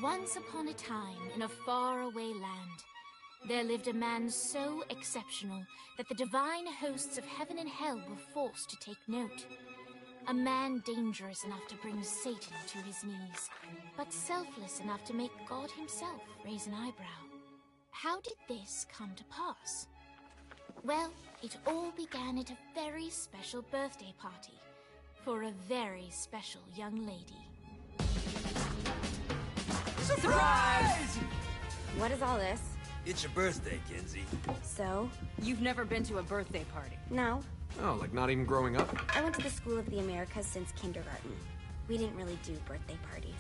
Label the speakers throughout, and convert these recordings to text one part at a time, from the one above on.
Speaker 1: Once upon a time, in a faraway land, there lived a man so exceptional that the divine hosts of heaven and hell were forced to take note. A man dangerous enough to bring Satan to his knees, but selfless enough to make God himself raise an eyebrow. How did this come to pass? Well, it all began at a very special birthday party for a very special young lady.
Speaker 2: Surprise!
Speaker 3: What is all this?
Speaker 2: It's your birthday, Kinsey.
Speaker 3: So?
Speaker 4: You've never been to a birthday party?
Speaker 3: No.
Speaker 5: Oh, like not even growing up?
Speaker 3: I went to the School of the Americas since kindergarten. We didn't really do birthday parties.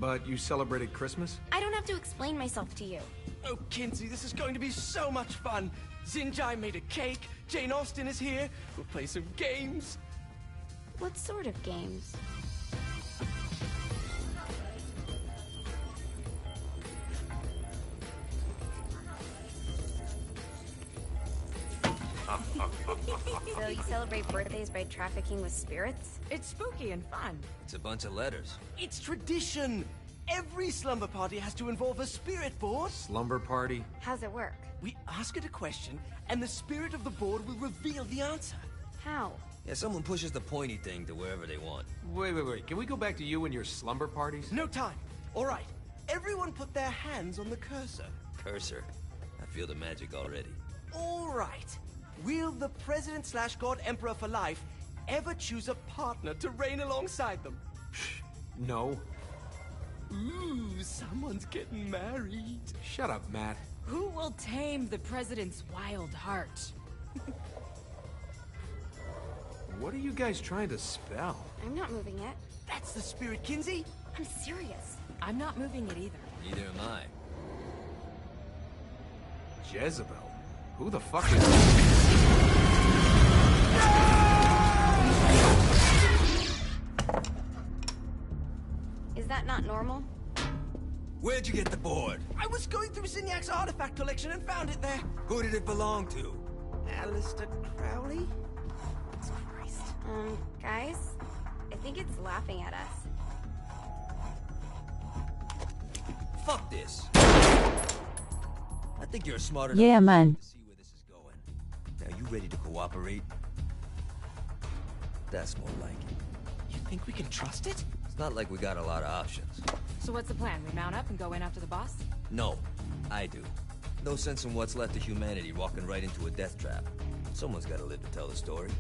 Speaker 5: But you celebrated Christmas?
Speaker 3: I don't have to explain myself to you.
Speaker 6: Oh, Kinsey, this is going to be so much fun. Xinjai made a cake, Jane Austen is here, we'll play some games.
Speaker 3: What sort of games? So you celebrate birthdays by trafficking with spirits?
Speaker 4: It's spooky and fun.
Speaker 2: It's a bunch of letters.
Speaker 6: It's tradition. Every slumber party has to involve a spirit board.
Speaker 5: Slumber party?
Speaker 3: How's it work?
Speaker 6: We ask it a question, and the spirit of the board will reveal the answer.
Speaker 3: How?
Speaker 2: Yeah, someone pushes the pointy thing to wherever they want.
Speaker 5: Wait. Can we go back to you and your slumber parties?
Speaker 6: No time. All right. Everyone put their hands on the cursor.
Speaker 2: Cursor. I feel the magic already.
Speaker 6: All right. Will the President/God Emperor for life ever choose a partner to reign alongside them?
Speaker 5: No.
Speaker 6: Ooh, someone's getting married.
Speaker 5: Shut up, Matt.
Speaker 4: Who will tame the president's wild heart?
Speaker 5: What are you guys trying to spell?
Speaker 3: I'm not moving it.
Speaker 6: That's the spirit, Kinsey.
Speaker 3: I'm serious.
Speaker 4: I'm not moving it either.
Speaker 2: Neither am I.
Speaker 5: Jezebel? Who the fuck is...
Speaker 3: Is that not normal?
Speaker 2: Where'd you get the board?
Speaker 6: I was going through Signac's artifact collection and found it there.
Speaker 2: Who did it belong to?
Speaker 6: Alistair Crowley? Christ.
Speaker 3: Guys? I think it's laughing at us.
Speaker 2: Fuck this. I think you're smart enough
Speaker 7: Yeah, man.
Speaker 2: to see where this is going. Now, you ready to cooperate? That's more like it.
Speaker 6: You think we can trust it?
Speaker 2: It's not like we got a lot of options.
Speaker 4: So what's the plan? We mount up and go in after the boss?
Speaker 2: No, I do. No sense in what's left of humanity walking right into a death trap. Someone's gotta live to tell the story.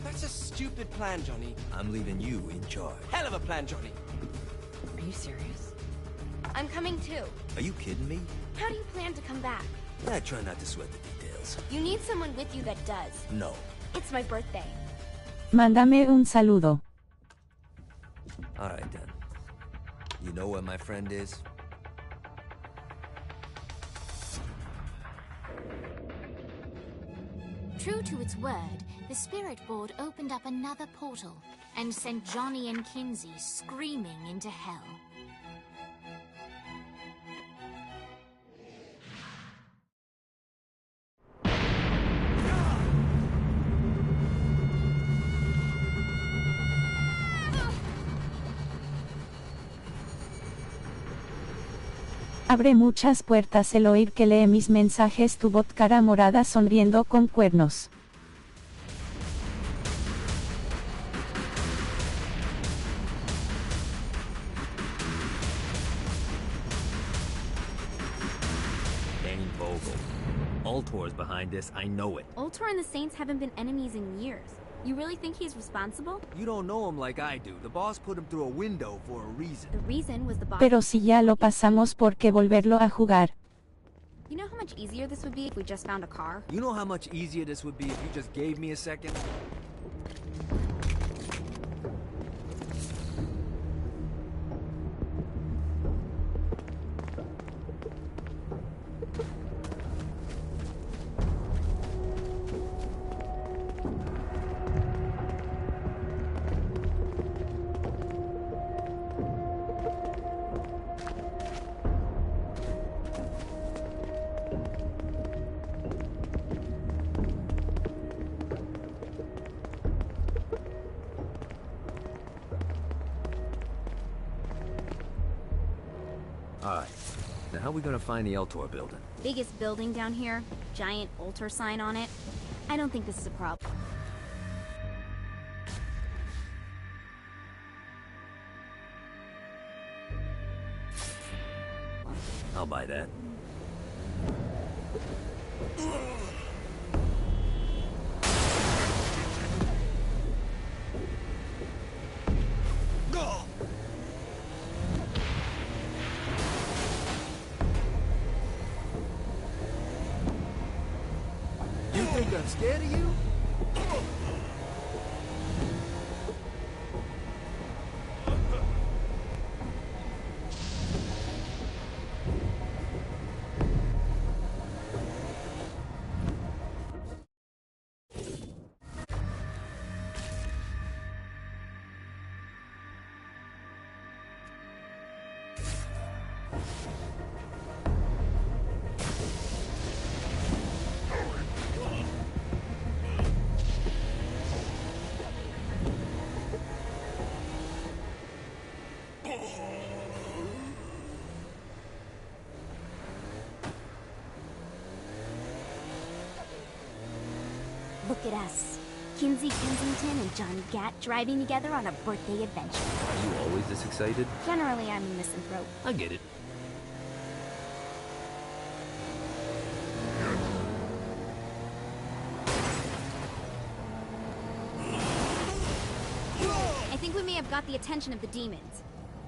Speaker 6: That's a stupid plan, Johnny.
Speaker 2: I'm leaving you in charge.
Speaker 6: Hell of a plan, Johnny.
Speaker 4: Are you serious?
Speaker 3: I'm coming too.
Speaker 2: Are you kidding me?
Speaker 3: How do you plan to come back?
Speaker 2: I try not to sweat the details.
Speaker 3: You need someone with you that does.
Speaker 2: No.
Speaker 3: It's my birthday.
Speaker 7: Mándame un saludo.
Speaker 2: Alright then. You know where my friend is?
Speaker 1: True to its word, the spirit board opened up another portal and sent Johnny and Kinsey screaming into hell.
Speaker 7: Abre muchas puertas el oír que lee mis mensajes, tu bot cara morada sonriendo con cuernos.
Speaker 2: Dane Vogel. Ultor's behind this, I know it.
Speaker 3: Ultor and the Saints haven't been enemies in years. You really think he's responsible?
Speaker 2: You don't know him like I do. The boss put him through a window for a reason.
Speaker 3: The reason was the boss.
Speaker 7: Pero si ya lo pasamos, ¿por qué volverlo a jugar?
Speaker 3: You know how much easier this would be if we just found a car?
Speaker 2: You know how much easier this would be if you just gave me a second? Alright. Now how are we gonna find the Eltor building?
Speaker 3: Biggest building down here, giant altar sign on it. I don't think this is a problem.
Speaker 2: I'll buy that. You think I'm scared of you?
Speaker 3: Look at us. Kinsey Kensington and Johnny Gat driving together on a birthday adventure.
Speaker 2: Are you always this excited?
Speaker 3: Generally, I'm a misanthrope.
Speaker 2: I get it.
Speaker 3: I think we may have got the attention of the demons.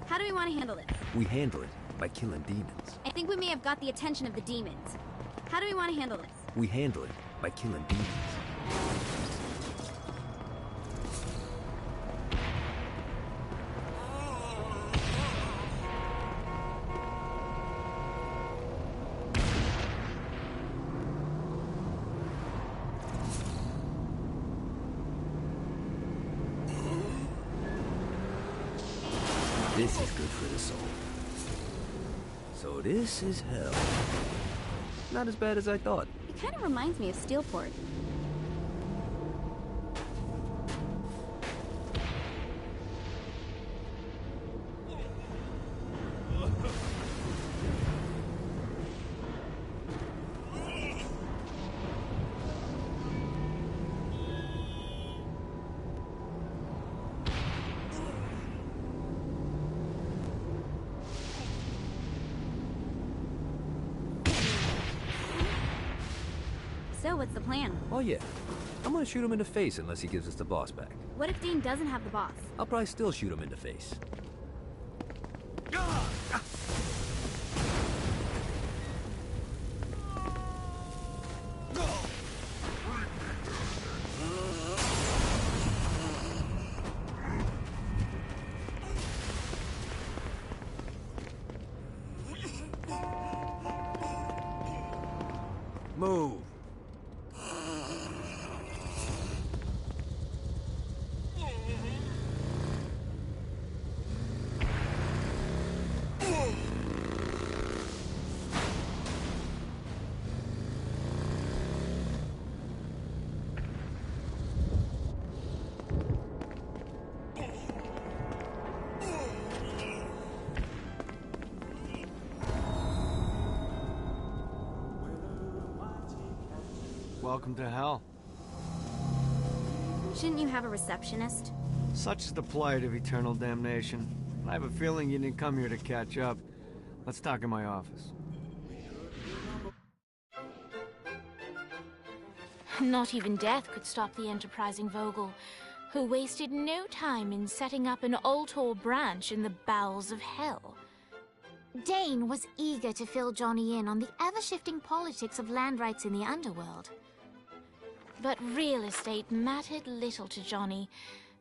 Speaker 3: How do we want to handle this?
Speaker 2: We handle it by killing demons.
Speaker 3: I think we may have got the attention of the demons. How do we want to handle this?
Speaker 2: We handle it by killing demons. This is good for the soul. So this is hell. Not as bad as I thought.
Speaker 3: It kind of reminds me of Steelport. So, what's the plan?
Speaker 2: Oh yeah. I'm gonna shoot him in the face unless he gives us the boss back.
Speaker 3: What if Dean doesn't have the boss?
Speaker 2: I'll probably still shoot him in the face. Move.
Speaker 8: Welcome to hell.
Speaker 3: Shouldn't you have a receptionist?
Speaker 8: Such is the plight of eternal damnation. I have a feeling you didn't come here to catch up. Let's talk in my office.
Speaker 1: Not even death could stop the enterprising Vogel, who wasted no time in setting up an Altor branch in the bowels of hell. Dane was eager to fill Johnny in on the ever-shifting politics of land rights in the underworld. But real estate mattered little to Johnny,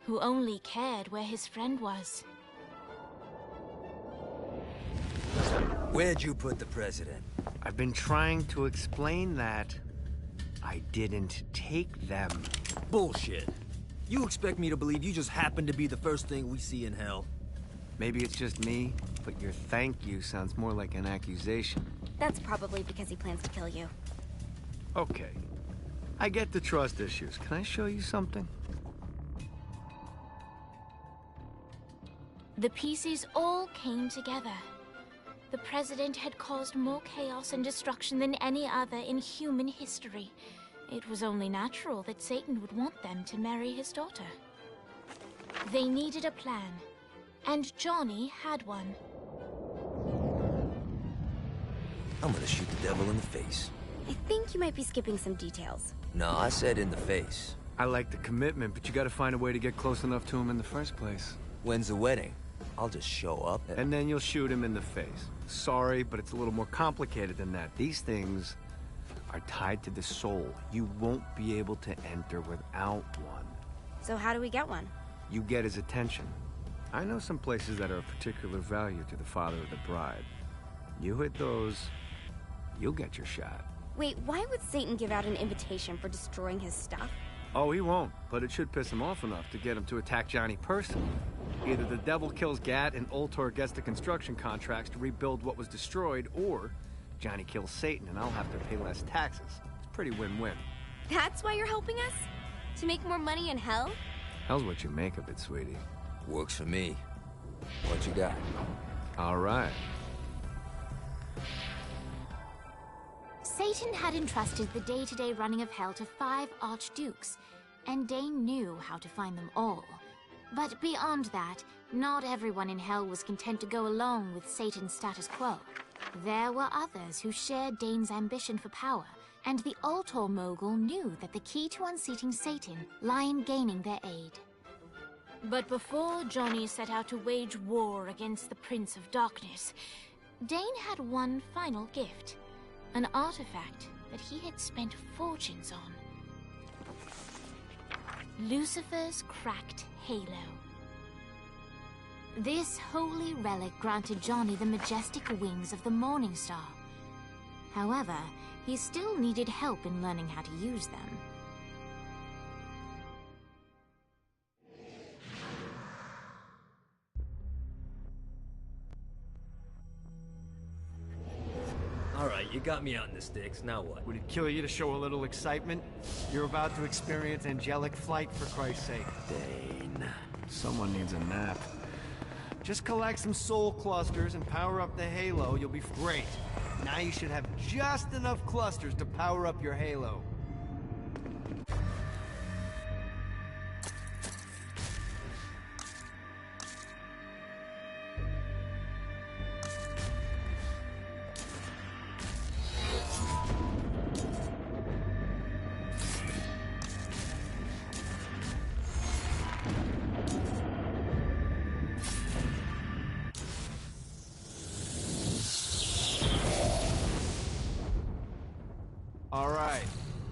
Speaker 1: who only cared where his friend was.
Speaker 2: Where'd you put the president?
Speaker 8: I've been trying to explain that. I didn't take them.
Speaker 2: Bullshit. You expect me to believe you just happened to be the first thing we see in hell?
Speaker 8: Maybe it's just me, but your thank you sounds more like an accusation.
Speaker 3: That's probably because he plans to kill you.
Speaker 8: Okay. I get the trust issues. Can I show you something?
Speaker 1: The pieces all came together. the President had caused more chaos and destruction than any other in human history. It was only natural that Satan would want them to marry his daughter. They needed a plan, and Johnny had one.
Speaker 2: I'm gonna shoot the devil in the face.
Speaker 3: I think you might be skipping some details.
Speaker 2: No, I said in the face.
Speaker 8: I like the commitment, but you gotta find a way to get close enough to him in the first place.
Speaker 2: When's the wedding? I'll just show up
Speaker 8: And then you'll shoot him in the face. Sorry, but it's a little more complicated than that. These things are tied to the soul. You won't be able to enter without one.
Speaker 3: So how do we get one?
Speaker 8: You get his attention. I know some places that are of particular value to the father of the bride. You hit those, you'll get your shot.
Speaker 3: Wait, why would Satan give out an invitation for destroying his stuff?
Speaker 8: Oh, he won't, but it should piss him off enough to get him to attack Johnny personally. Either the devil kills Gat and Ultor gets the construction contracts to rebuild what was destroyed, or Johnny kills Satan and I'll have to pay less taxes. It's pretty win-win.
Speaker 3: That's why you're helping us? To make more money in hell?
Speaker 8: Hell's what you make of it, sweetie.
Speaker 2: Works for me. What you got?
Speaker 8: All right.
Speaker 1: Satan had entrusted the day-to-day running of hell to 5 archdukes, and Dane knew how to find them all. But beyond that, not everyone in hell was content to go along with Satan's status quo. There were others who shared Dane's ambition for power, and the Ultor mogul knew that the key to unseating Satan lay in gaining their aid. But before Johnny set out to wage war against the Prince of Darkness, Dane had one final gift. An artifact that he had spent fortunes on. Lucifer's cracked halo. This holy relic granted Johnny the majestic wings of the Morning Star. However, he still needed help in learning how to use them.
Speaker 2: Alright, you got me on the sticks, now what?
Speaker 8: Would it kill you to show a little excitement? You're about to experience angelic flight, for Christ's sake.
Speaker 2: Dane.
Speaker 8: Someone needs a nap. Just collect some soul clusters and power up the halo, you'll be great. Now you should have just enough clusters to power up your halo. Alright,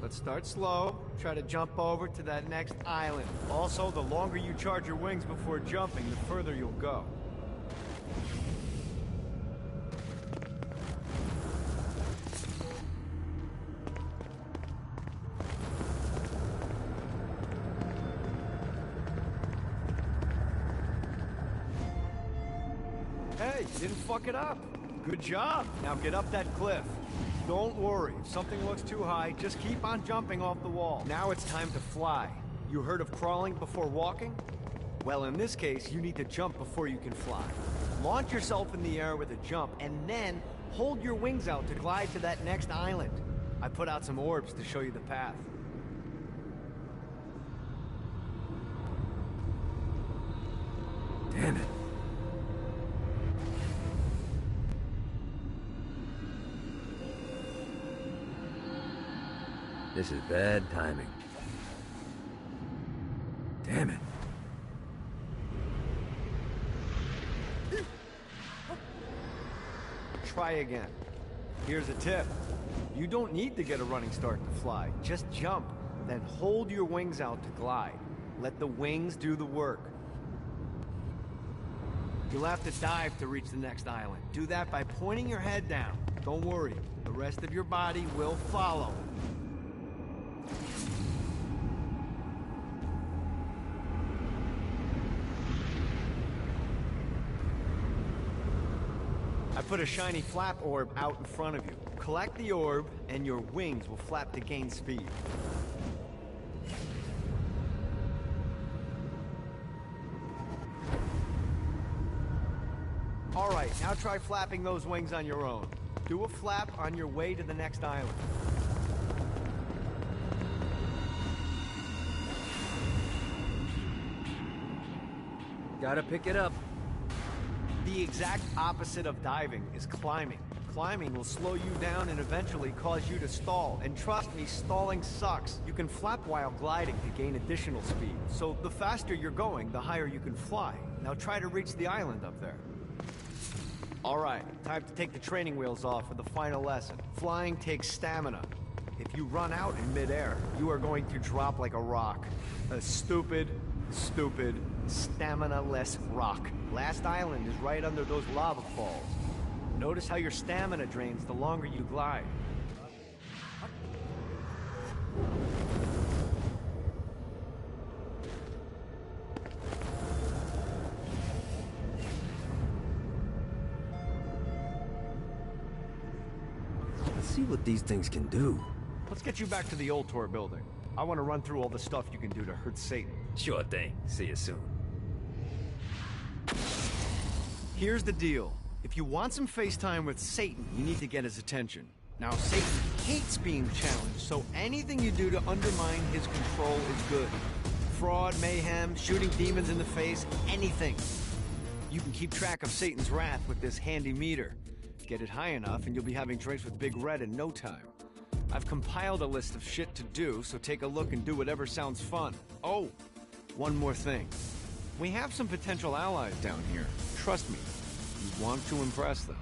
Speaker 8: let's start slow. Try to jump over to that next island. Also, the longer you charge your wings before jumping, the further you'll go. Hey, you didn't fuck it up. Good job. Now get up that cliff. Don't worry, if something looks too high, just keep on jumping off the wall. Now it's time to fly. You heard of crawling before walking? Well, in this case, you need to jump before you can fly. Launch yourself in the air with a jump, and then hold your wings out to glide to that next island. I put out some orbs to show you the path.
Speaker 2: Damn it. This is bad timing. Damn it.
Speaker 8: Try again. Here's a tip. You don't need to get a running start to fly. Just jump, then hold your wings out to glide. Let the wings do the work. You'll have to dive to reach the next island. Do that by pointing your head down. Don't worry, the rest of your body will follow. I put a shiny flap orb out in front of you. Collect the orb, and your wings will flap to gain speed. All right, now try flapping those wings on your own. Do a flap on your way to the next island.
Speaker 2: Gotta pick it up.
Speaker 8: The exact opposite of diving is climbing. Climbing will slow you down and eventually cause you to stall. And trust me, stalling sucks. You can flap while gliding to gain additional speed. So the faster you're going, the higher you can fly. Now try to reach the island up there. All right, time to take the training wheels off for the final lesson. Flying takes stamina. If you run out in midair, you are going to drop like a rock. A stupid, stamina-less rock. Last island is right under those lava falls. Notice how your stamina drains the longer you glide.
Speaker 2: Let's see what these things can do.
Speaker 8: Let's get you back to the old tour building. I want to run through all the stuff you can do to hurt Satan.
Speaker 2: Sure thing. See you soon.
Speaker 8: Here's the deal. If you want some FaceTime with Satan, you need to get his attention. Now, Satan hates being challenged, so anything you do to undermine his control is good. Fraud, mayhem, shooting demons in the face, anything. You can keep track of Satan's wrath with this handy meter. Get it high enough and you'll be having drinks with Big Red in no time. I've compiled a list of shit to do, so take a look and do whatever sounds fun. Oh, one more thing. We have some potential allies down here. Trust me, you want to impress them.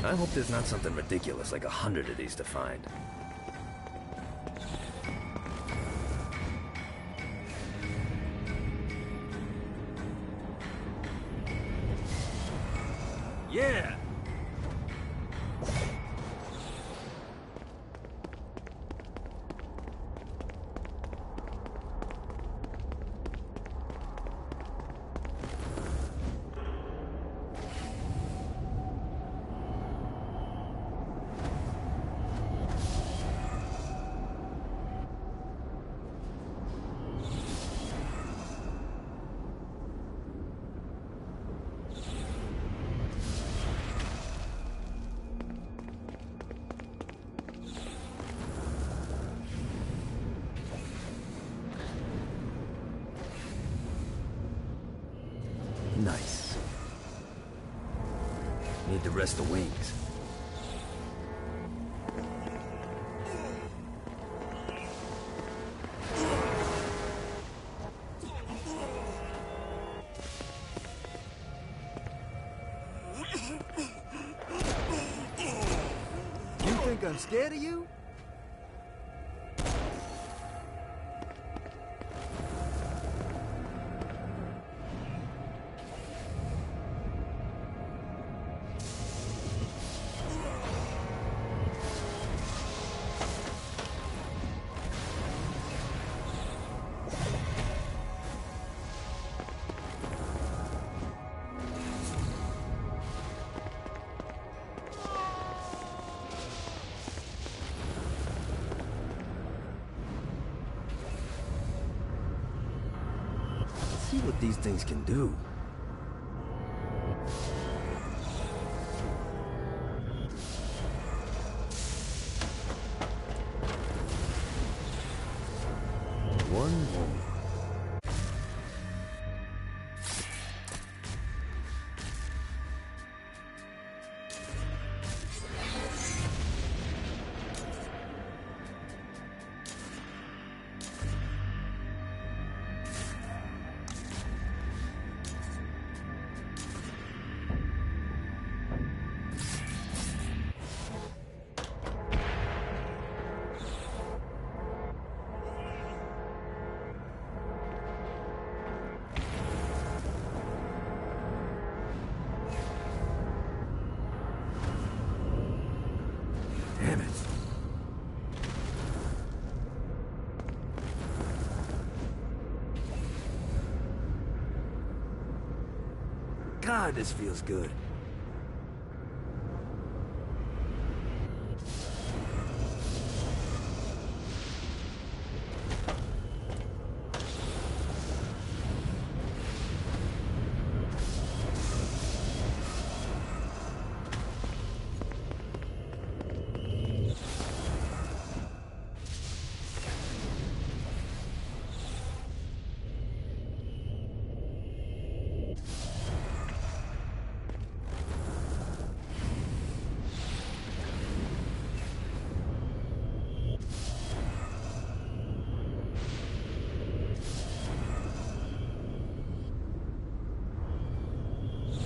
Speaker 2: I hope there's not something ridiculous like 100 of these to find. Yeah! Nice. Need to rest the wings. You think I'm scared of you? See what these things can do. One more. God, this feels good.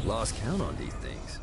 Speaker 2: Lost count on these things.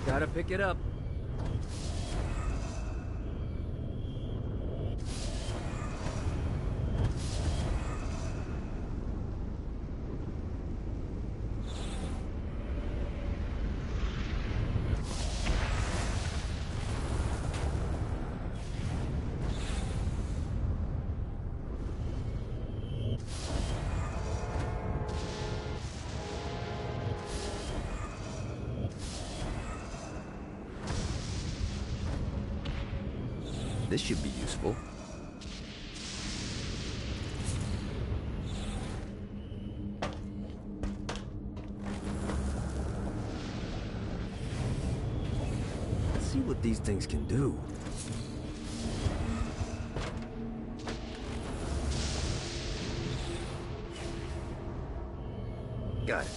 Speaker 2: Gotta pick it up. This should be useful. Let's see what these things can do. Got it.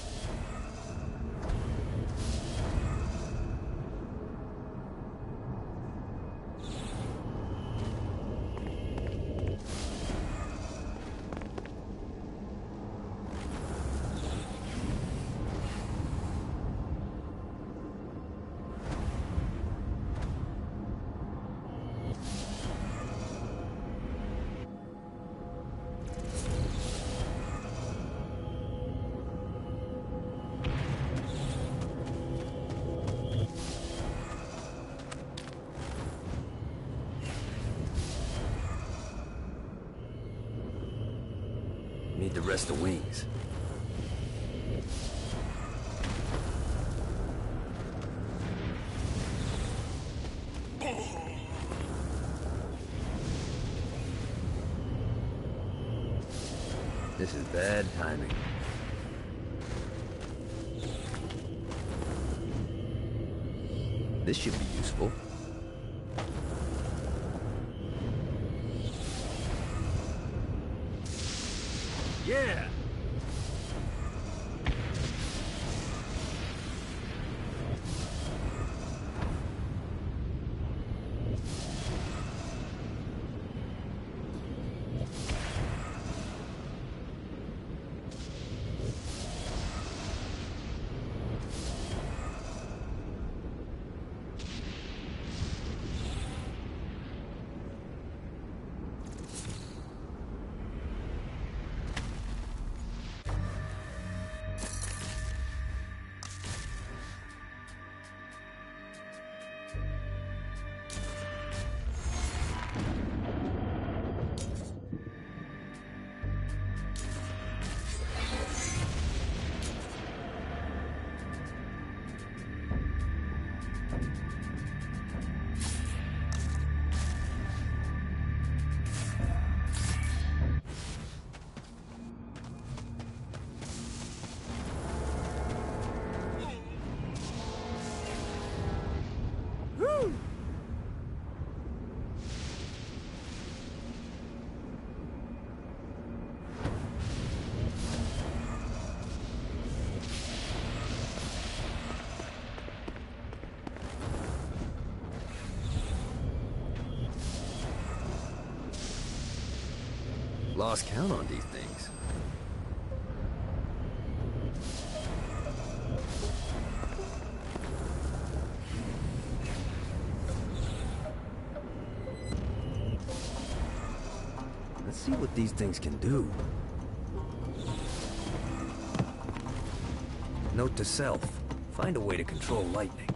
Speaker 2: Need to rest the wings. This is bad timing. This should be useful. Yeah! Lost count on these things. Let's see what these things can do. Note to self. Find a way to control lightning.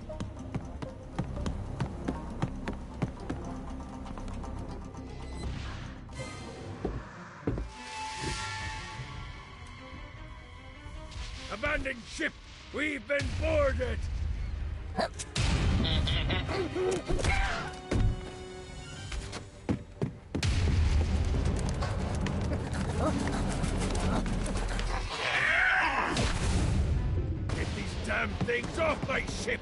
Speaker 9: Abandoned ship! We've been boarded! Get these damn things off my ship!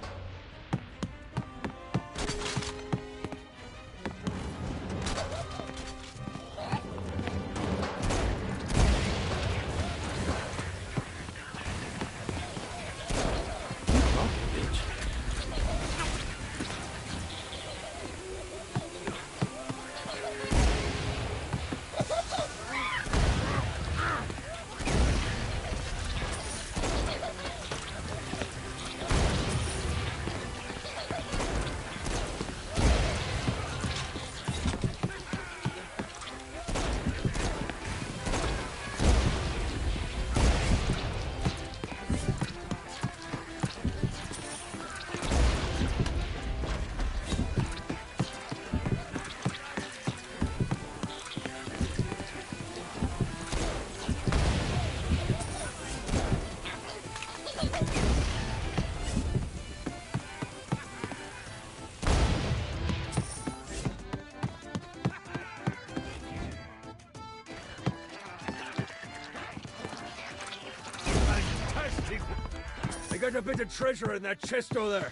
Speaker 9: I got a bit of treasure in that chest over there.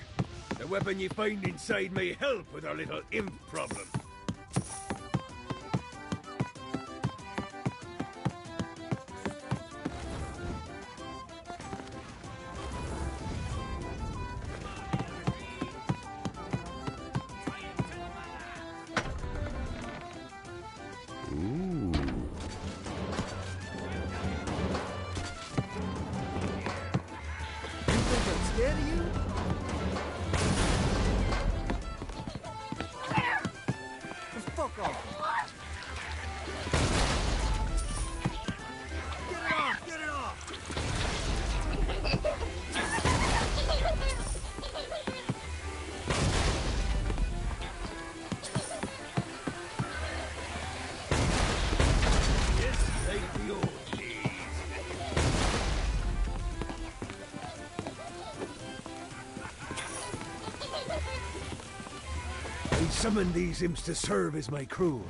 Speaker 9: The weapon you find inside may help with our little imp problem. I summoned these imps to serve as my crew.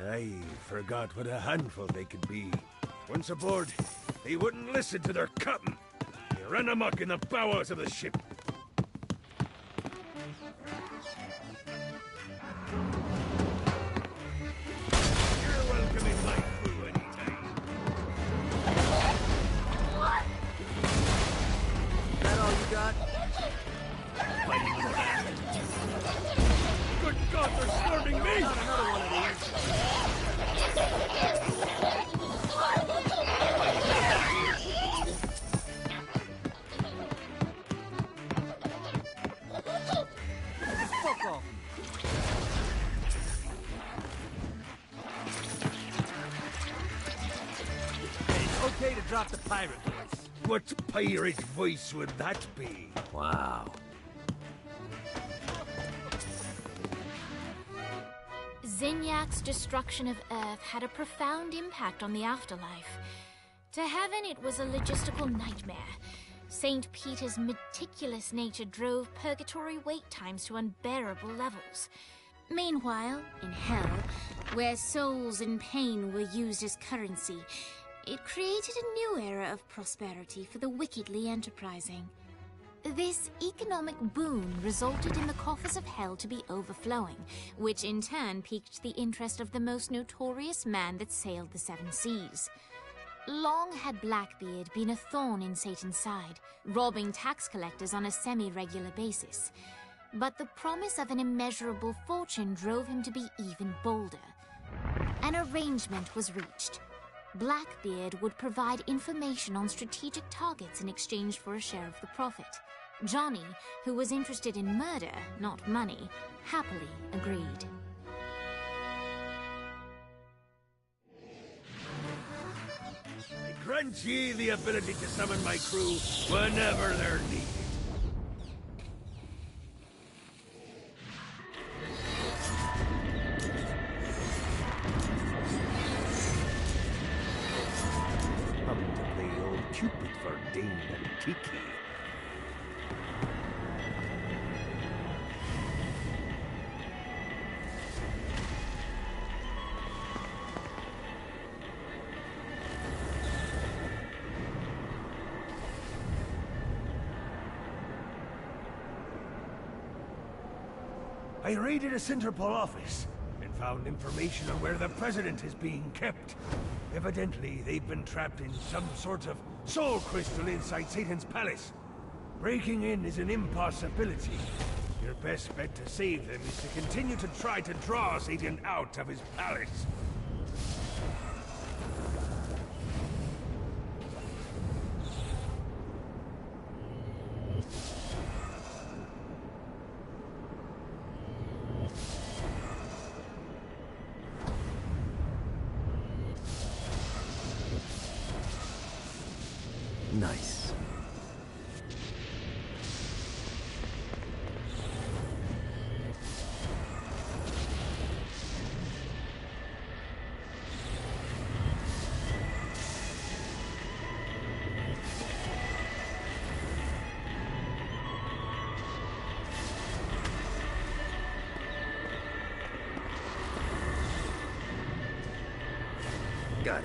Speaker 9: I forgot what a handful they could be. Once aboard, they wouldn't listen to their captain. They ran amok in the bowels of the ship. You're welcome in my crew anytime.
Speaker 2: Is that all you got?
Speaker 9: Good God, they're swarming me!
Speaker 6: Not another one of these. Fuck off. It's okay to drop the pirate voice.
Speaker 9: What pirate voice would that be?
Speaker 2: Wow.
Speaker 1: Zinyak's destruction of Earth had a profound impact on the afterlife. To heaven, it was a logistical nightmare. St. Peter's meticulous nature drove purgatory wait times to unbearable levels. Meanwhile, in hell, where souls in pain were used as currency, it created a new era of prosperity for the wickedly enterprising. This economic boon resulted in the coffers of hell to be overflowing, which in turn piqued the interest of the most notorious man that sailed the seven seas. Long had Blackbeard been a thorn in Satan's side, robbing tax collectors on a semi-regular basis. But the promise of an immeasurable fortune drove him to be even bolder. An arrangement was reached. Blackbeard would provide information on strategic targets in exchange for a share of the profit. Johnny, who was interested in murder, not money, happily agreed.
Speaker 9: I grant ye the ability to summon my crew whenever they're needed. Coming to play old Cupid for Dane and Tiki. I raided a Centerpol office and found information on where the President is being kept. Evidently, they've been trapped in some sort of soul crystal inside Satan's palace. Breaking in is an impossibility. Your best bet to save them is to continue to try to draw Satan out of his palace.
Speaker 2: Nice. Got it.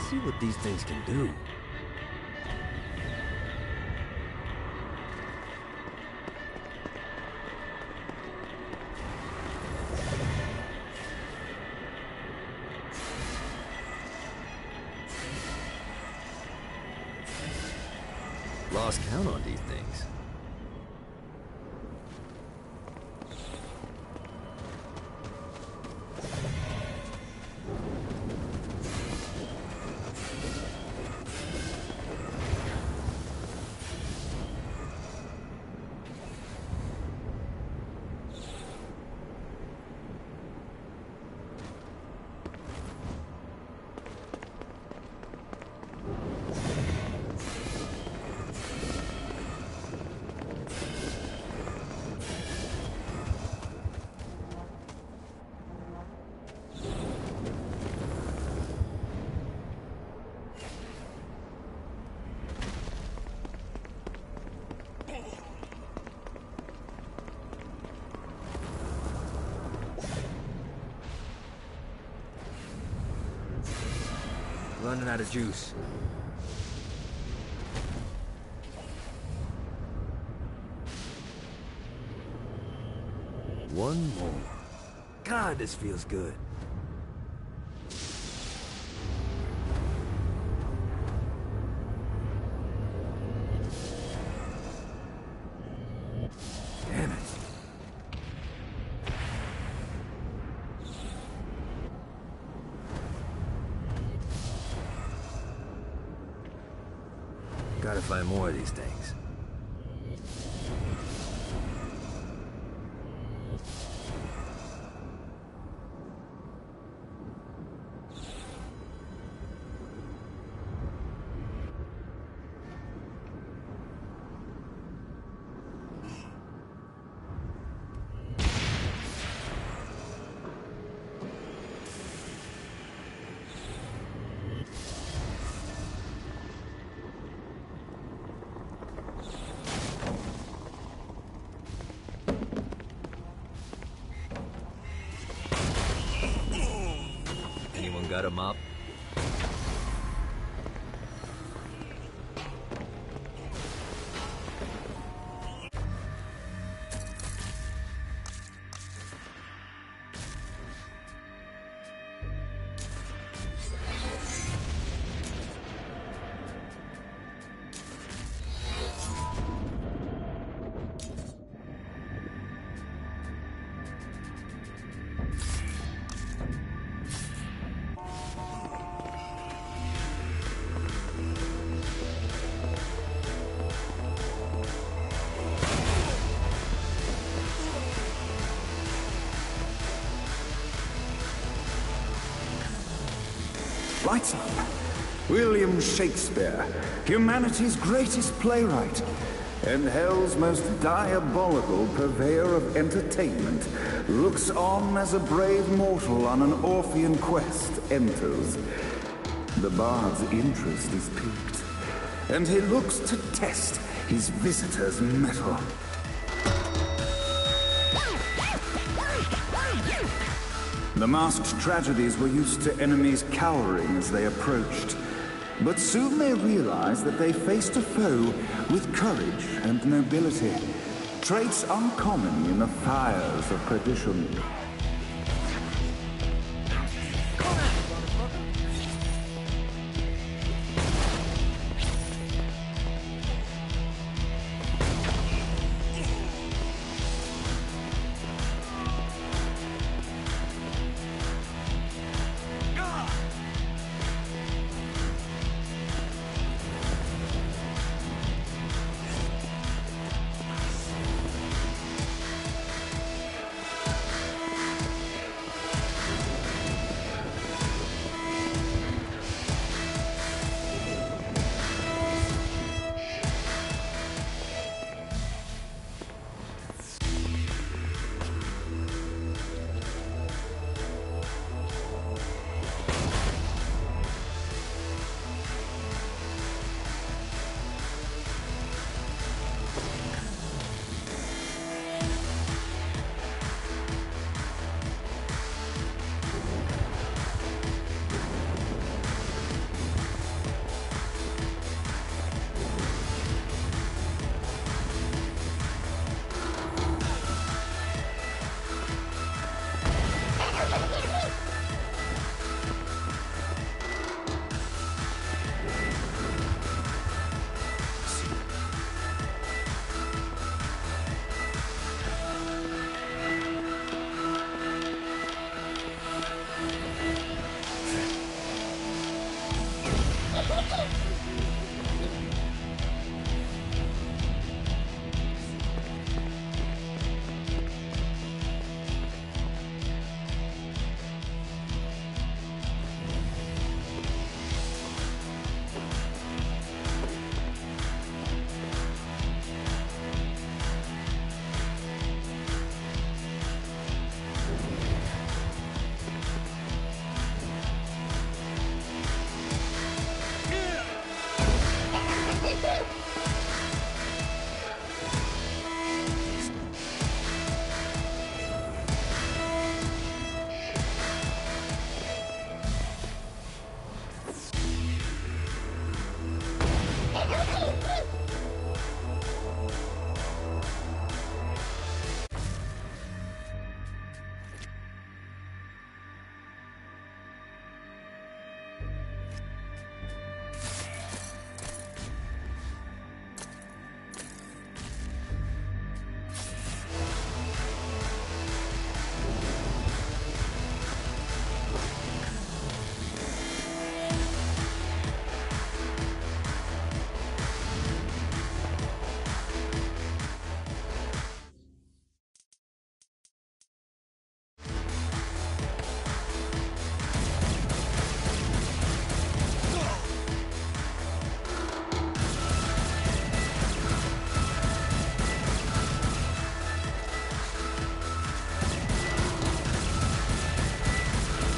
Speaker 2: See what these things can do. Lost count on these things. Running out of juice. One more. God, this feels good. Damn it. Gotta find more of these things. Anyone got a mop?
Speaker 10: Lights up. William Shakespeare, humanity's greatest playwright, and hell's most diabolical purveyor of entertainment, looks on as a brave mortal on an Orphean quest enters. The bard's interest is piqued, and he looks to test his visitor's mettle. The masked tragedies were used to enemies cowering as they approached. But soon they realized that they faced a foe with courage and nobility, traits uncommon in the fires of perdition.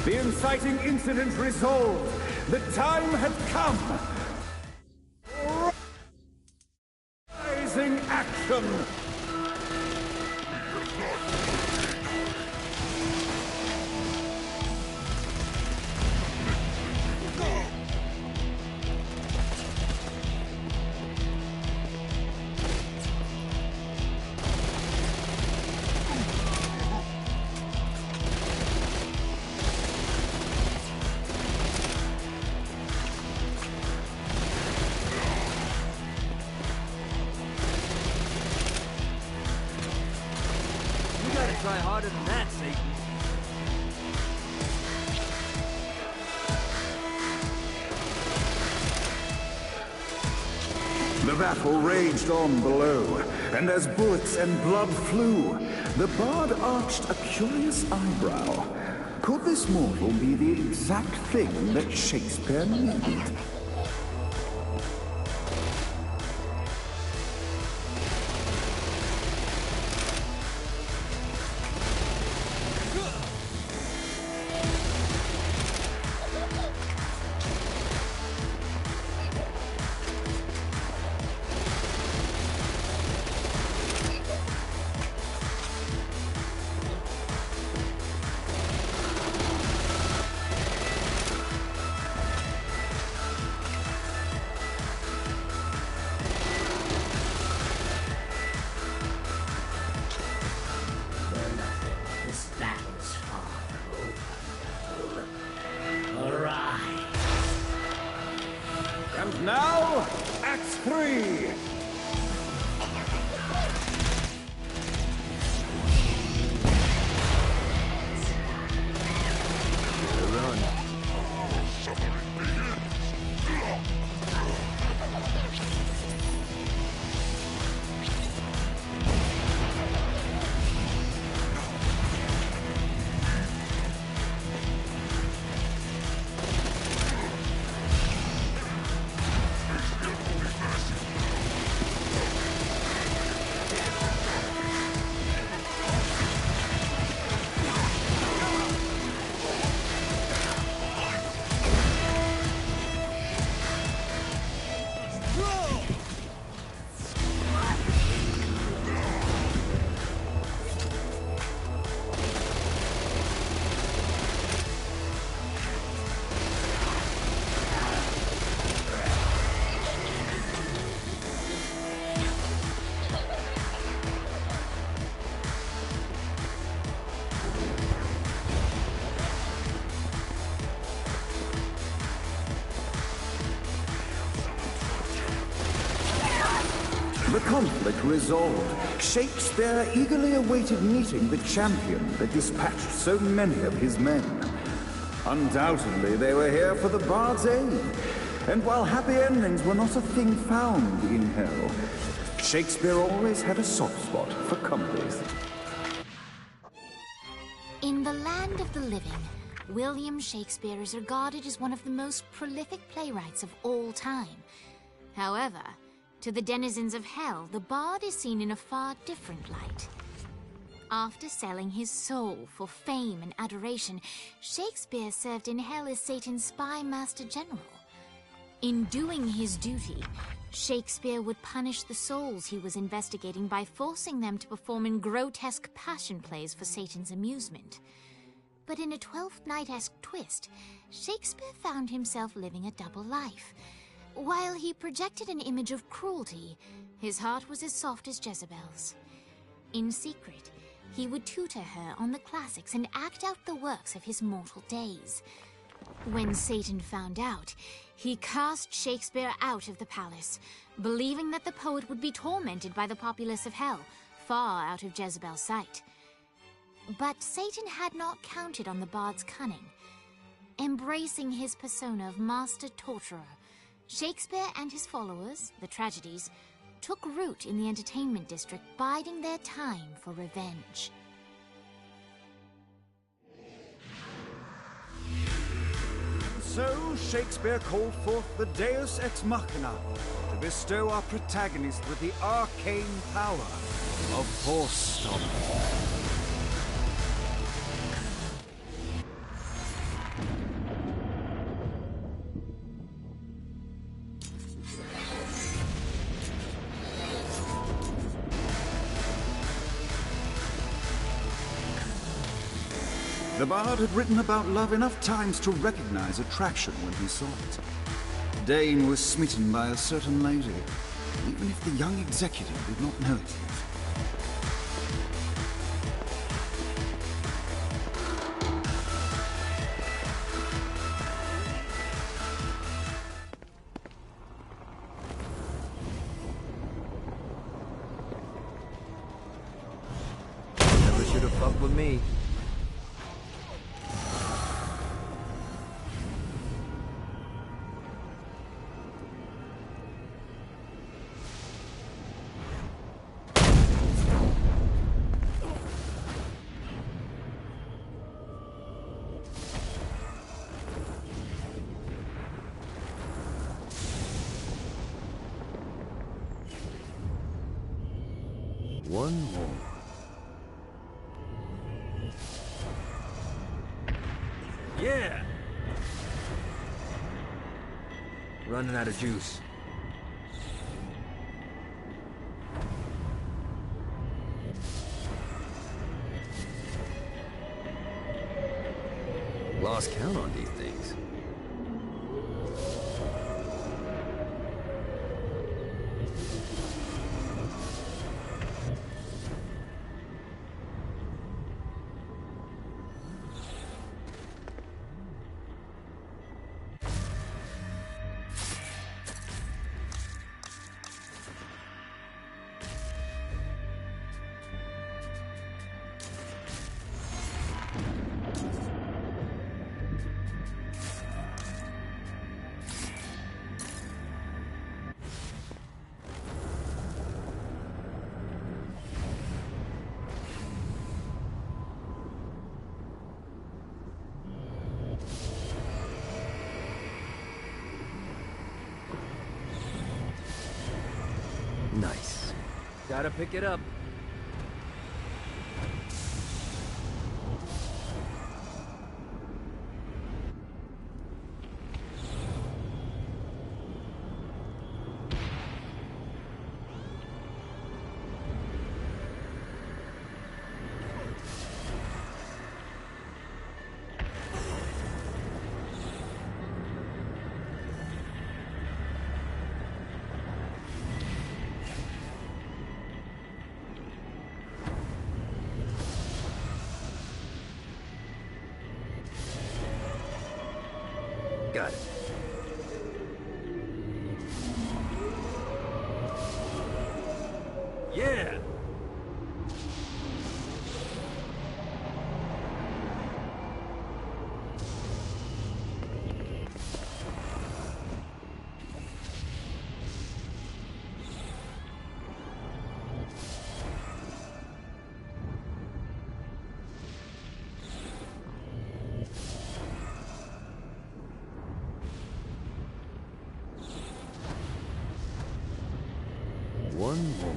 Speaker 10: The inciting incident resolved. The time had come. Rising action.
Speaker 2: Try harder than that, Satan.
Speaker 10: The battle raged on below, and as bullets and blood flew, the bard arched a curious eyebrow. Could this mortal be the exact thing that Shakespeare needed? And now, Act 3! The conflict resolved, Shakespeare eagerly awaited meeting the champion that dispatched so many of his men. Undoubtedly, they were here for the bard's aid. And while happy endings were not a thing found in hell, Shakespeare always had a soft spot for comedies.
Speaker 1: In the land of the living, William Shakespeare is regarded as one of the most prolific playwrights of all time. However, to the denizens of hell, the bard is seen in a far different light. After selling his soul for fame and adoration, Shakespeare served in hell as Satan's spy master general. In doing his duty, Shakespeare would punish the souls he was investigating by forcing them to perform in grotesque passion plays for Satan's amusement. But in a Twelfth Night-esque twist, Shakespeare found himself living a double life. While he projected an image of cruelty, his heart was as soft as Jezebel's. In secret, he would tutor her on the classics and act out the works of his mortal days. When Satan found out, he cast Shakespeare out of the palace, believing that the poet would be tormented by the populace of hell, far out of Jezebel's sight. But Satan had not counted on the bard's cunning. Embracing his persona of master torturer, Shakespeare and his followers, the tragedies, took root in the entertainment district, biding their time for revenge.
Speaker 8: So, Shakespeare called forth the Deus Ex Machina to bestow our protagonist with the arcane power of Force Stop.
Speaker 10: The bard had written about love enough times to recognize attraction when he saw it. Dane was smitten by a certain lady, even if the young executive did not know it yet.
Speaker 2: Never should have fucked with me. One more. Yeah! Running out of juice. Lost count on these things. Nice. Gotta pick it up. Got it. Yeah! One more.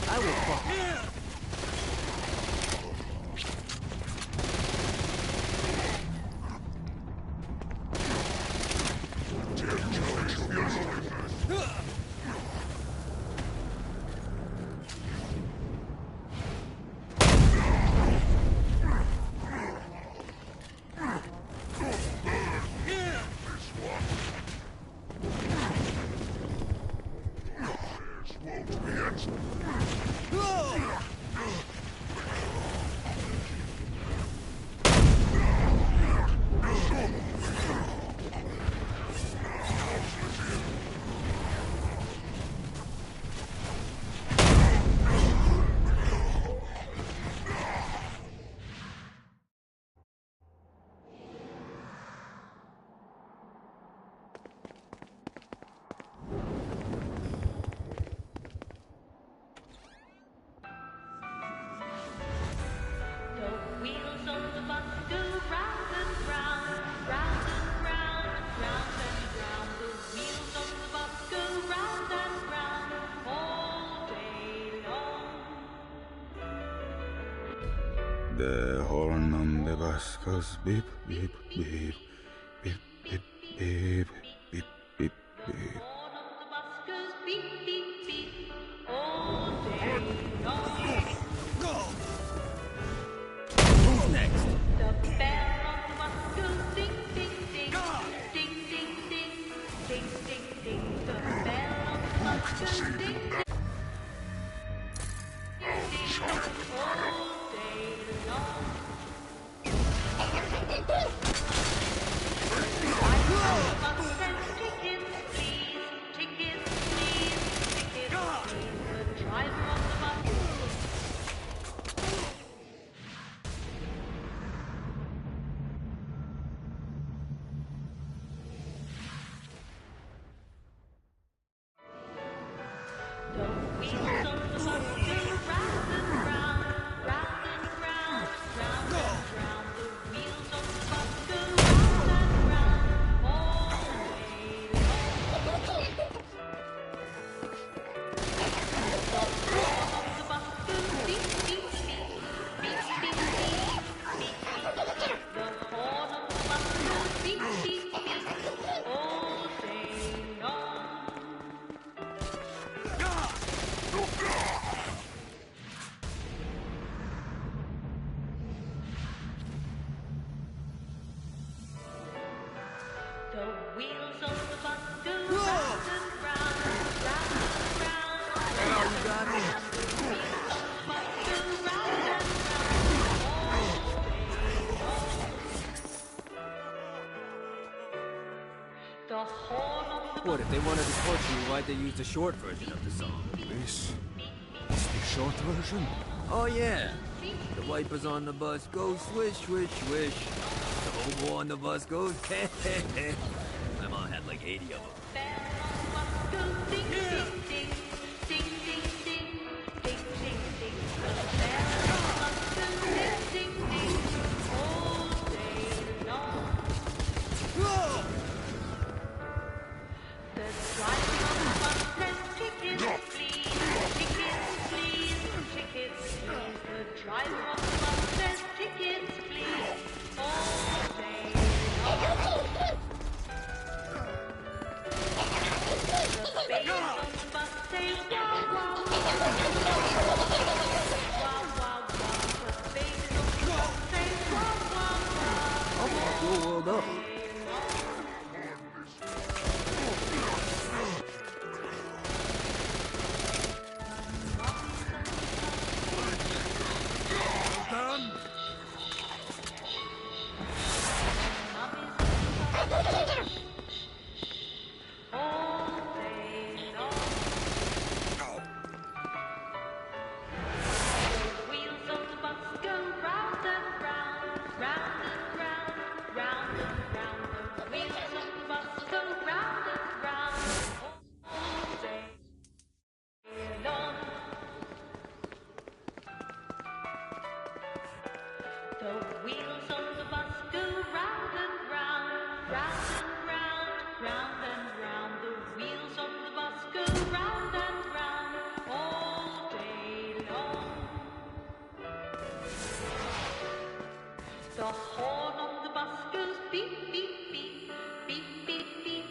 Speaker 2: I will fuck.
Speaker 10: The horn on the bus goes beep, beep, beep, beep, beep, beep, beep, beep, beep.
Speaker 2: Who's next? What, if they wanted to torture you, why'd they use the short version of the song?
Speaker 10: This is the short version.
Speaker 2: Oh, yeah. The wipers on the bus go swish, swish, swish. The hobo on the bus goes heh, heh, heh. My mom had like 80 of them. World up.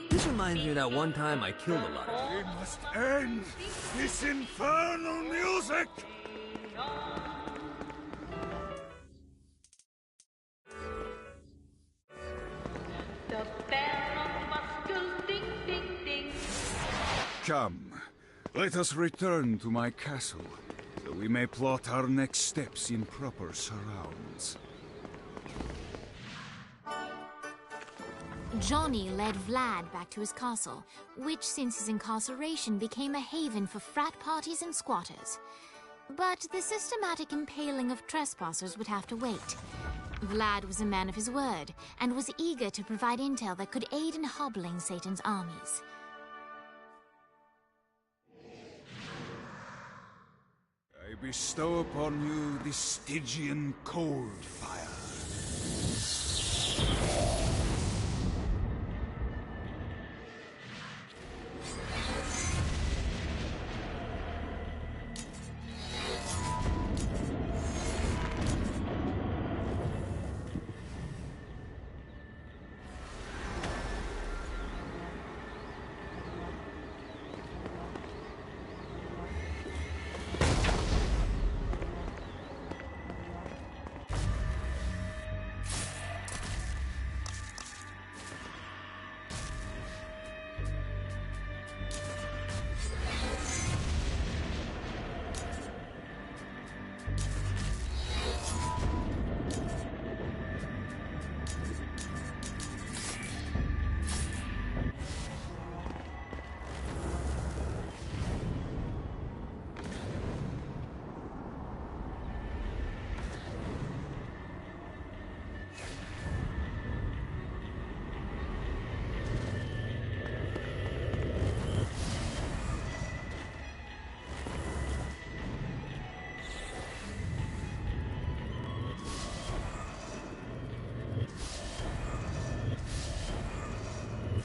Speaker 2: This reminds me of that one time I killed a lot of people.
Speaker 9: We must end this infernal music!
Speaker 10: Come, let us return to my castle, so we may plot our next steps in proper surrounds.
Speaker 1: Johnny led Vlad back to his castle, which since his incarceration became a haven for frat parties and squatters. But the systematic impaling of trespassers would have to wait. Vlad was a man of his word, and was eager to provide intel that could aid in hobbling Satan's armies.
Speaker 10: I bestow upon you the Stygian cold fire.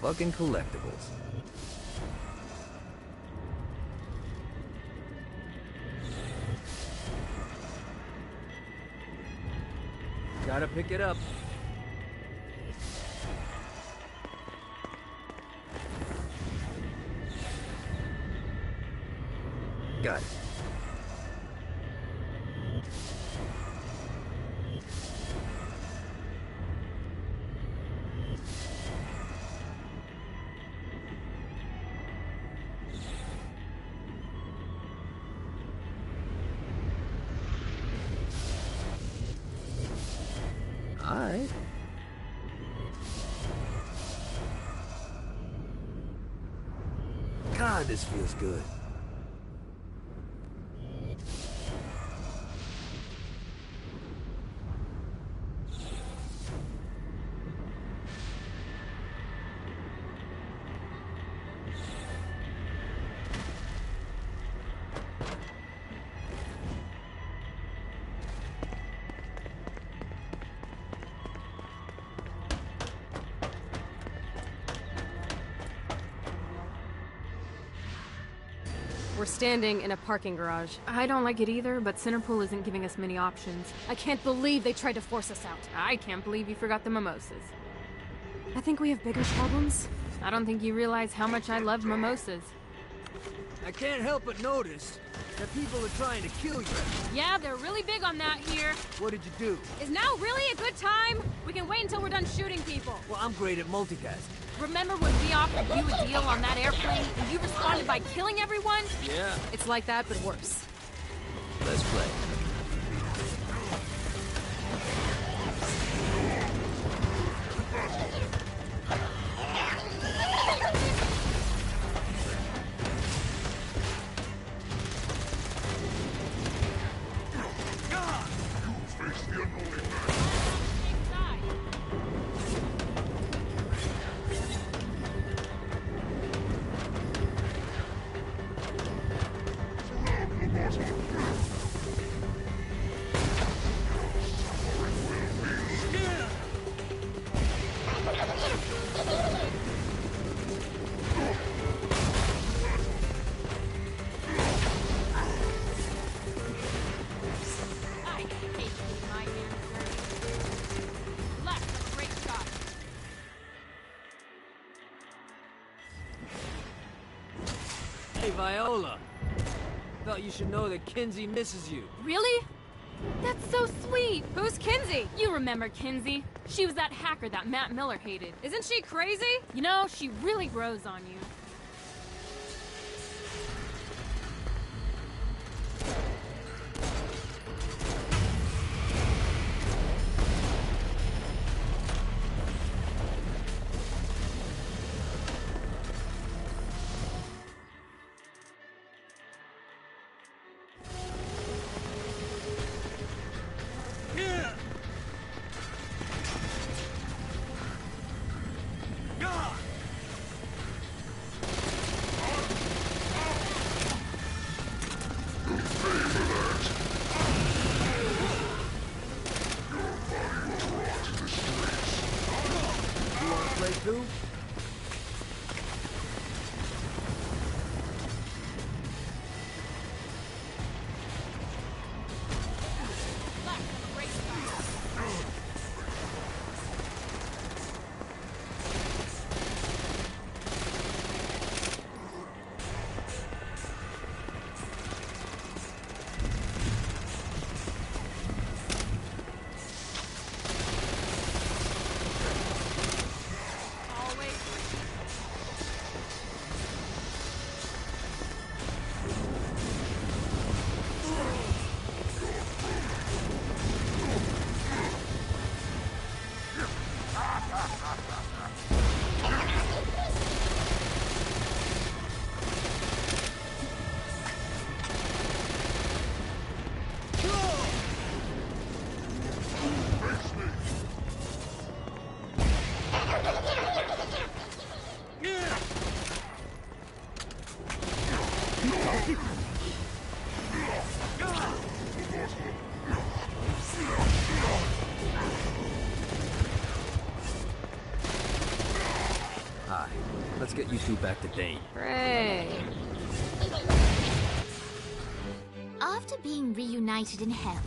Speaker 2: fucking collectibles. Gotta pick it up. Got it. Alright. God, this feels good.
Speaker 11: We're standing in a parking garage. I don't like it either, but Centerpool isn't giving us many options.
Speaker 12: I can't believe they tried to force us out.
Speaker 11: I can't believe you forgot the mimosas.
Speaker 12: I think we have bigger problems.
Speaker 11: I don't think you realize how much I love mimosas.
Speaker 2: I can't help but notice that people are trying to kill you.
Speaker 11: Yeah, they're really big on that here.
Speaker 2: What did you do?
Speaker 12: Is now really a good time? We can wait until we're done shooting people.
Speaker 2: Well, I'm great at multitasking.
Speaker 11: Remember when we offered you a deal on that airplane and you responded by killing everyone?
Speaker 2: Yeah.
Speaker 11: It's like that, but worse.
Speaker 2: Let's play. Hey, Viola. Thought you should know that Kinsey misses you.
Speaker 11: Really? That's so sweet. Who's Kinsey? You remember Kinsey. She was that hacker that Matt Miller hated. Isn't she crazy? You know, she really grows on you.
Speaker 2: Too? Hi. you two back to Dane.
Speaker 11: Hooray.
Speaker 1: After being reunited in Hell,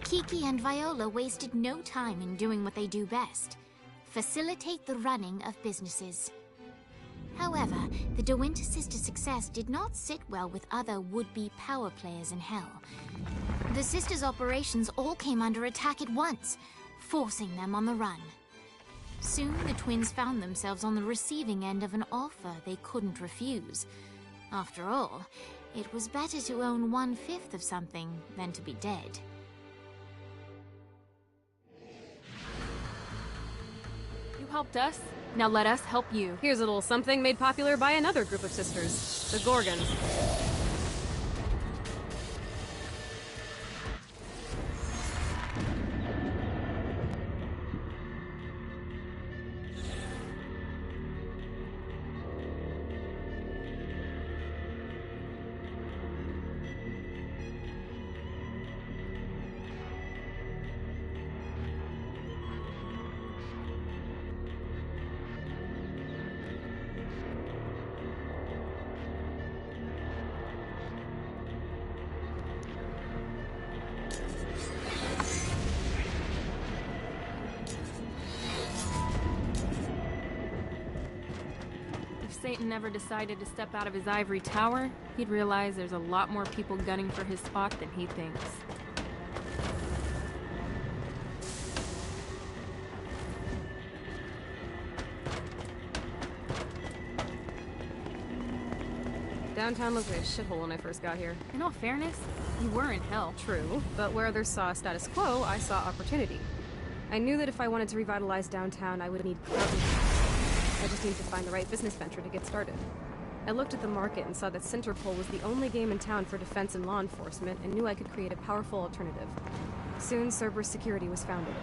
Speaker 1: Kiki and Viola wasted no time in doing what they do best: facilitate the running of businesses. However, the De Winter sisters' success did not sit well with other would-be power players in Hell. The sisters' operations all came under attack at once, forcing them on the run. Soon, the twins found themselves on the receiving end of an offer they couldn't refuse. After all, it was better to own 1/5 of something than to be dead.
Speaker 11: You helped us. Now let us help you.
Speaker 12: Here's a little something made popular by another group of sisters, the Gorgons.
Speaker 11: Satan never decided to step out of his ivory tower, he'd realize there's a lot more people gunning for his spot than he thinks.
Speaker 12: Downtown looked like a shithole when I first got here.
Speaker 11: In all fairness, you were in Hell.
Speaker 12: True, but where others saw status quo, I saw opportunity. I knew that if I wanted to revitalize downtown, I would need crowd. I just need to find the right business venture to get started. I looked at the market and saw that Centerpol was the only game in town for defense and law enforcement, and knew I could create a powerful alternative. Soon, Cerberus Security was founded.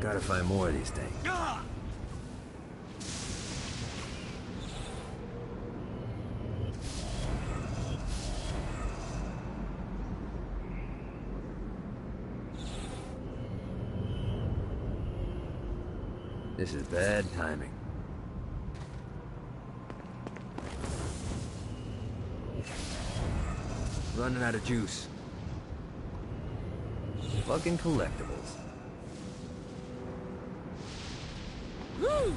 Speaker 2: Gotta find more of these things. This is bad timing. Running out of juice. Fucking collectibles. Woo!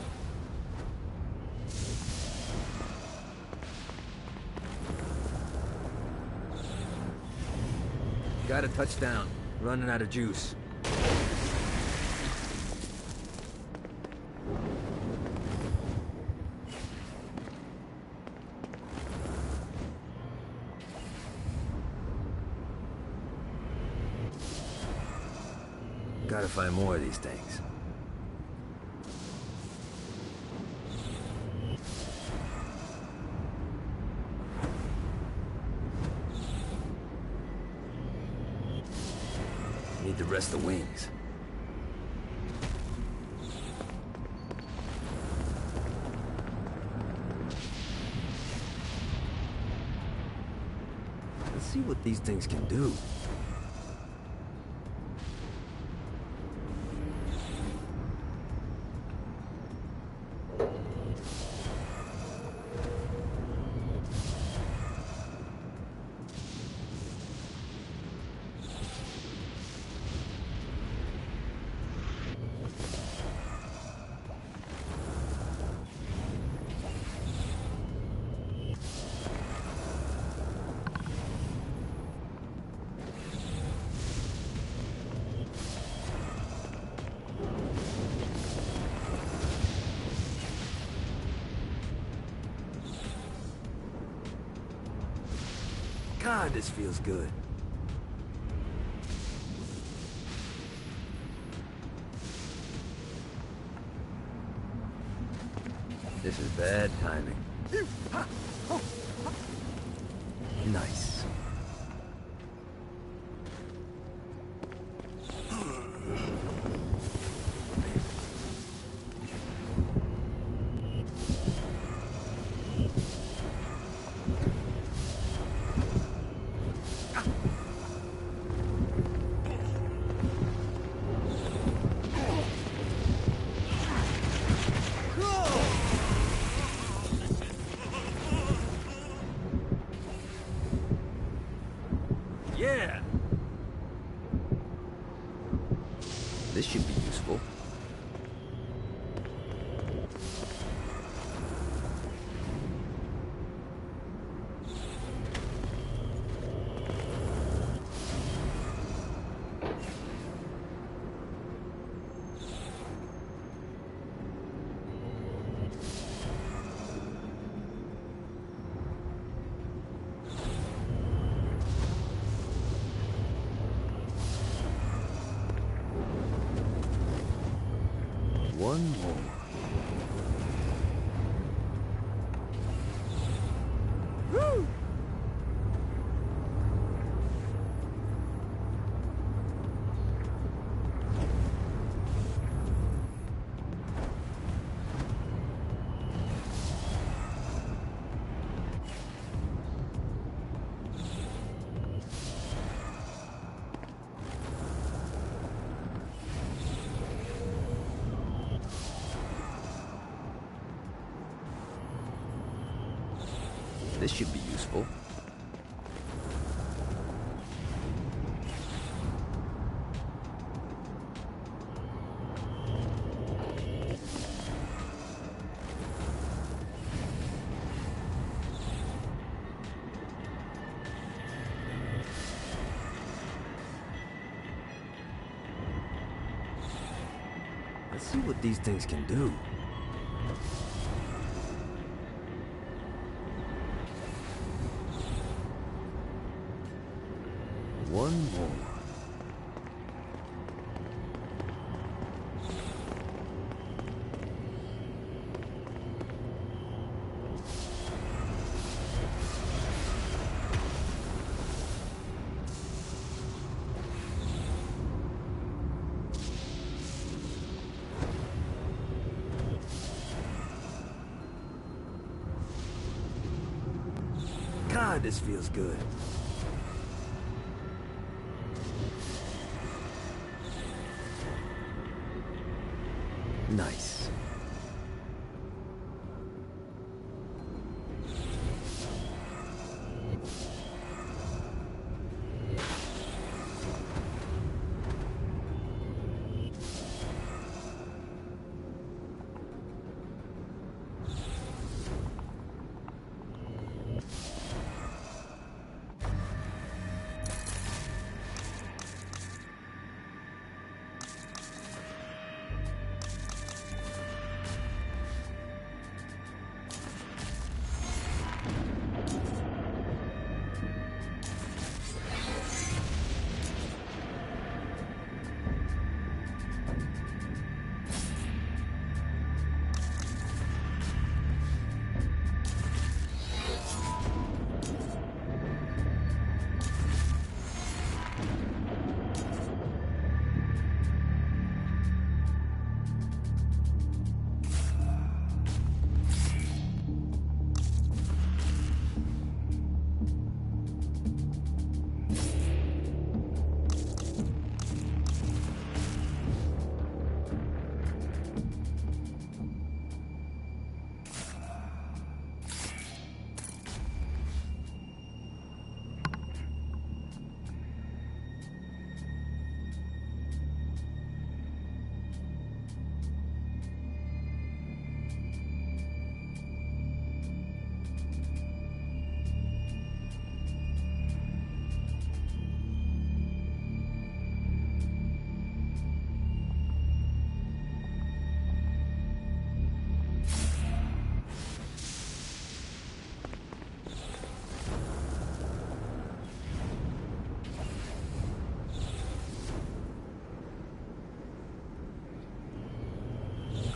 Speaker 2: Got a touchdown. Running out of juice. Gotta find more of these things. Need the rest of the wings. Let's see what these things can do. God, this feels good. This is bad timing. Nice. Yeah! This should be useful. One more. Woo! This should be useful. Let's see what these things can do. One more. God, this feels good. Nice.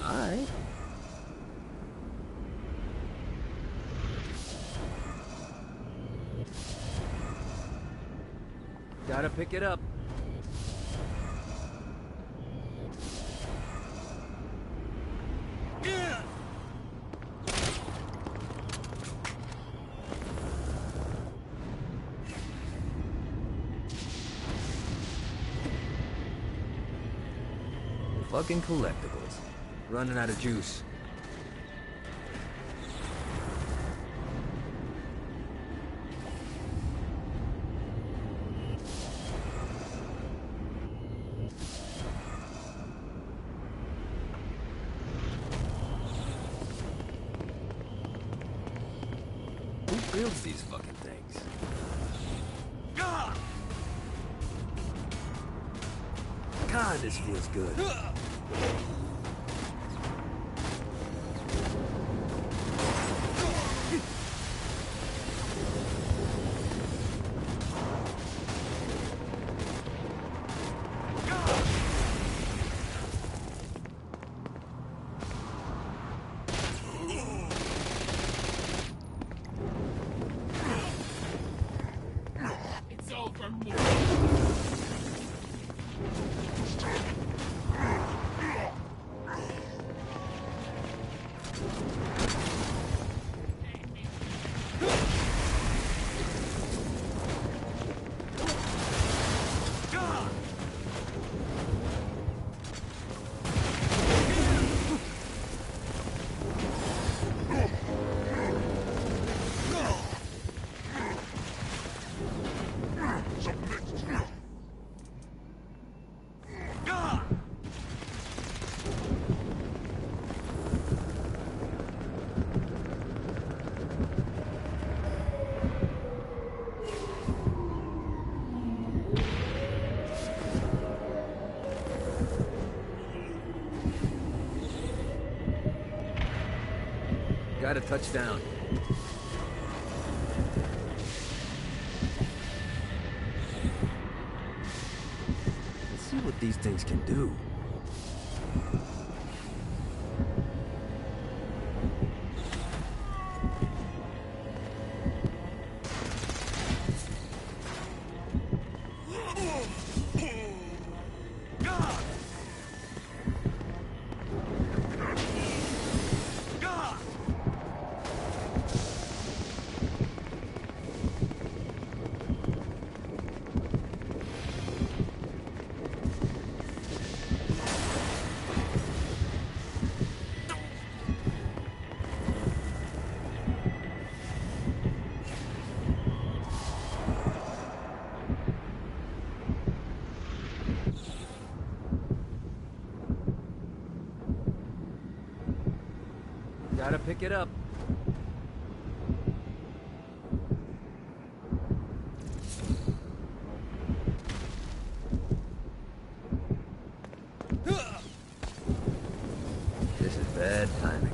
Speaker 2: Alright. Gotta pick it up. Fucking collectibles. Running out of juice. Who builds these fucking things? God, this feels good.
Speaker 13: It's over me.
Speaker 2: Got a touchdown. Let's see what these things can do. Gotta pick it up. This is bad timing.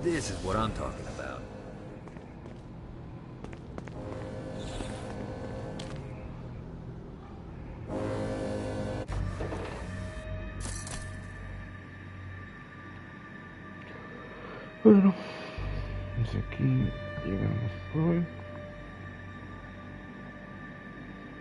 Speaker 2: This is what I'm talking about.
Speaker 14: Bueno, pues aquí llegamos por hoy.